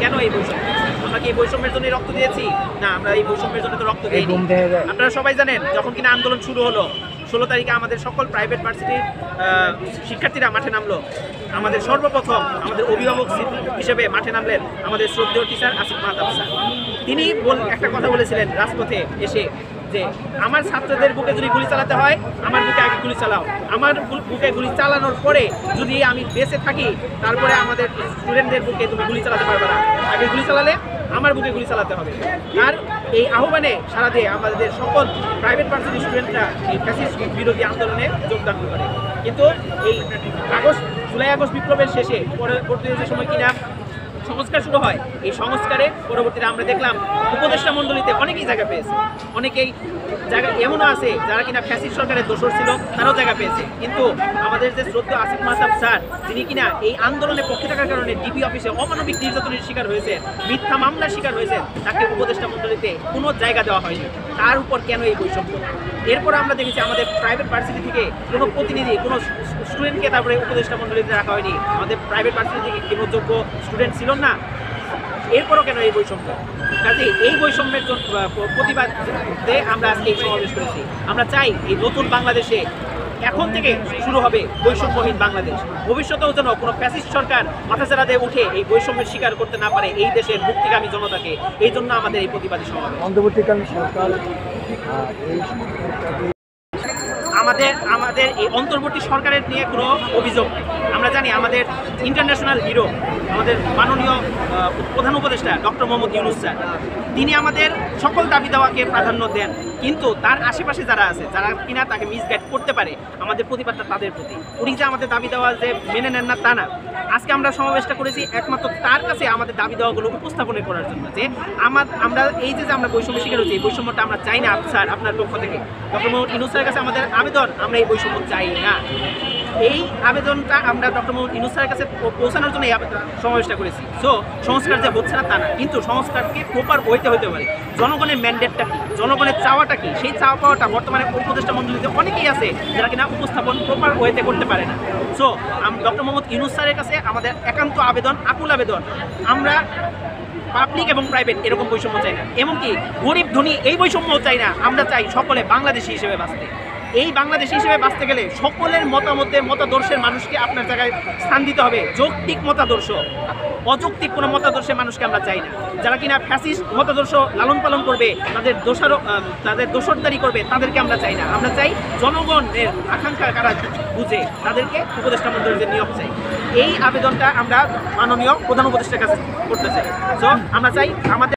কেন এই বৈষম্য? আমরা কি এই বৈষম্যের জন্য রক্ত দিয়েছি? না, আমরা এই বৈষম্যের জন্য তো রক্ত দিইনি। আপনারা সবাই জানেন যখন কিনা আন্দোলন শুরু হলো 16 তারিখে আমাদের সকল প্রাইভেট ভার্সিটির শিক্ষার্থীরা মাঠে নামলো। আমাদের সর্বপ্রথম আমাদের অভিভাবক হিসেবে মাঠে নামলেন আমাদের শ্রদ্ধেয় টিচার আসিফ মাহতাব স্যার। তিনি একটা কথা বলেছিলেন রাজপথে এসে যে আমার ছাত্রদের বুকে যদি গুলি চালাতে হয় আমার বুকে আগে গুলি চালাও, আমার বুকে গুলি চালানোর পরে যদি আমি বেঁচে থাকি তারপরে আমাদের স্টুডেন্টদের বুকে তুমি গুলি চালাতে পারবে না, আগে গুলি চালালে আমার বুকে গুলি চালাতে হবে। আর এই আহ্বানে সারা দিয়ে আমাদের সকল প্রাইভেট ভার্সিটির স্টুডেন্টরা এই ফ্যাসিস্ট বিরোধী আন্দোলনে যোগদান করে। কিন্তু এই জুলাই আগস্ট বিপ্লবের শেষে পরবর্তী সময় কিনা সংস্কার শুরু হয়, এই সংস্কারে পরবর্তীতে আমরা দেখলাম উপদেষ্টা মণ্ডলীতে অনেকেই জায়গা পেয়েছে, অনেকেই জায়গা এমনও আছে যারা কিনা ফ্যাসিস্ট সরকারের দোষর ছিল তারাও জায়গা পেয়েছে। কিন্তু আমাদের যে শ্রদ্ধেয় আসিফ মাহতাব স্যার, যিনি কিনা এই আন্দোলনের পক্ষে থাকার কারণে ডিবি অফিসে অমানবিক নির্যাতনের শিকার হয়েছে, মিথ্যা মামলার শিকার হয়েছে, তাকে উপদেষ্টা মণ্ডলীতে কোনো জায়গা দেওয়া হয়নি। তার উপর কেন এই বৈষম্য? এরপর আমরা দেখেছি আমাদের প্রাইভেট ভার্সিটি থেকে কোনো প্রতিনিধি, কোনো স্টুডেন্টকে তারপরে উপদেষ্টা মণ্ডলীতে রাখা হয়নি। আমাদের প্রাইভেট ভার্সিটি থেকে কোনো যোগ্য স্টুডেন্ট ছিল না। এরপরও কেন এই বৈষম্য? কাজে এই বৈষম্যের প্রতিবাদে আমরা আজকে এই সমাবেশ করেছি। আমরা চাই এই নতুন বাংলাদেশে এখন থেকে শুরু হবে বৈষম্যহীন বাংলাদেশ। ভবিষ্যতেও যেন কোনো ফ্যাসিস্ট সরকার মাথাচাড়া দিয়ে উঠে এই বৈষম্যের স্বীকার করতে না পারে এই দেশের মুক্তিগামী জনতাকে। এই জন্য আমাদের এই প্রতিবাদী সমাবেশ। অন্তর্বর্তীকালীন সরকার আমাদের এই অন্তর্বর্তী সরকারের নিয়ে কোনো অভিযোগ নেই। আমরা জানি আমাদের ইন্টারন্যাশনাল হিরো, আমাদের মাননীয় প্রধান উপদেষ্টা ডক্টর মোহাম্মদ ইউনূস স্যার, তিনি আমাদের সকল দাবি দাওয়াকে প্রাধান্য দেন। কিন্তু তার আশেপাশে যারা আছে, যারা কিনা তাকে মিসগাইড করতে পারে, আমাদের প্রতিবাদটা তাদের প্রতি। উনি যে আমাদের দাবি দেওয়া যে মেনে নেন না তা না। আজকে আমরা সমাবেশটা করেছি একমাত্র তার কাছে আমাদের দাবি দেওয়াগুলো উপস্থাপন করার জন্য, যে আমরা এই যে আমরা বৈষম্য শিকার হচ্ছি, এই বৈষম্যটা আমরা চাই না। স্যার, আপনার পক্ষ থেকে ডক্টর মোহাম্মদ ইউনূস স্যারের কাছে আমাদের আবেদন, আমরা এই বৈষম্য চাই না। এই আবেদনটা আমরা ডক্টর মোহাম্মদ ইউনূস স্যারের কাছে পৌঁছানোর জন্য এই সমাবেশটা করেছি। সো সংস্কার যে হচ্ছে না তা না, কিন্তু সংস্কারকে প্রপার হইতে পারে। জনগণের ম্যান্ডেটটা কি, জনগণের চাওয়াটা কি, সেই চাওয়া পাওয়াটা বর্তমানে উপদেষ্টা মণ্ডলীতে অনেকেই আছে যারা কিনা উপস্থাপন প্রপার ওয়েতে করতে পারে না। সো ডক্টর মোহাম্মদ ইউনূস স্যারের কাছে আমাদের একান্ত আবেদন, আকুল আবেদন, আমরা পাবলিক এবং প্রাইভেট এরকম বৈষম্য চাই না, এমনকি গরিব ধনী এই বৈষম্যও চাই না। আমরা চাই সকলে বাংলাদেশি হিসেবে বাঁচতে। এই বাংলাদেশি হিসেবে বাঁচতে গেলে সকলের মতাদর্শের মানুষকে আপনার জায়গায় স্থান দিতে হবে। যৌক্তিক মতাদর্শ, অযৌক্তিক কোনো মতাদর্শের মানুষকে আমরা চাই না। যারা কিনা ফ্যাসিস্ট মতাদর্শ লালন পালন করবে, তাদের দোসরদারি করবে, তাদেরকে আমরা চাই না। আমরা চাই জনগণের আকাঙ্ক্ষা কারা বুঝে তাদেরকে উপদেষ্টা মণ্ডলীর নিয়োগ চাই। এই আবেদনটা আমরা মাননীয় প্রধান উপদেষ্টার কাছে করতে চাই। সো আমরা চাই আমাদের